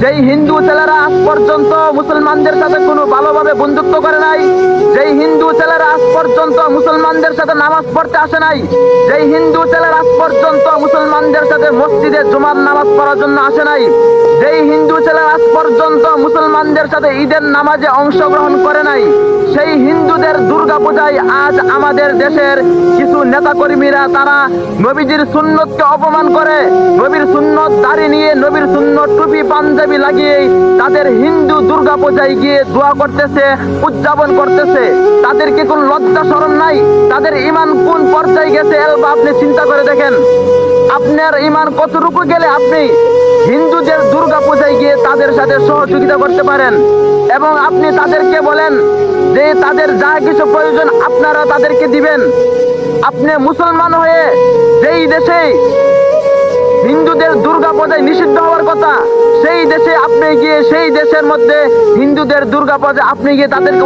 যেই হিন্দু ছেলেরা আজ পর্যন্ত মুসলমানদের সাথে কোনো ভালোভাবে বন্ধুত্ব করে নাই, যেই হিন্দু ছেলেরা আজ পর্যন্ত মুসলমানদের সাথে নামাজ পড়তে আসে নাই, যেই হিন্দু ছেলেরা আজ পর্যন্ত মুসলমানদের সাথে মসজিদে জুমার নামাজ পড়ার জন্য আসে নাই, যেই হিন্দু ছেলেরা আজ পর্যন্ত মুসলমানদের সাথে ঈদের নামাজে অংশগ্রহণ করে নাই, সেই হিন্দুদের দুর্গাপূজায় আজ আমাদের দেশের কিছু নেতাকর্মীরা তারা নবীজির সুন্নতকে অপমান করে, নবীর সুন্নত দাড়ি নিয়ে, নবীর সুন্নত টুপি পাঞ্জাবি লাগিয়ে তাদের হিন্দু দুর্গাপূজায় গিয়ে দোয়া করতেছে, উদযাপন করতেছে। তাদের কি কোন লজ্জা শরম নাই? তাদের ঈমান কোন পর্যায়ে গেছে এলবা আপনি চিন্তা করে দেখেন। আপনার ঈমান কতটুকু গেলে আপনি হিন্দুদের দুর্গাপূজায় গিয়ে তাদের সাথে সহযোগিতা করতে পারেন এবং আপনি তাদেরকে বলেন যে তাদের যা কিছু প্রয়োজন আপনারা তাদেরকে দিবেন। আপনি মুসলমান হয়ে যেই দেশে হিন্দুদের দুর্গাপূজায় নিষিদ্ধ হওয়ার কথা, সেই দেশে আপনি গিয়ে সেই দেশের মধ্যে হিন্দুদের দুর্গাপূজা আপনি গিয়ে তাদেরকে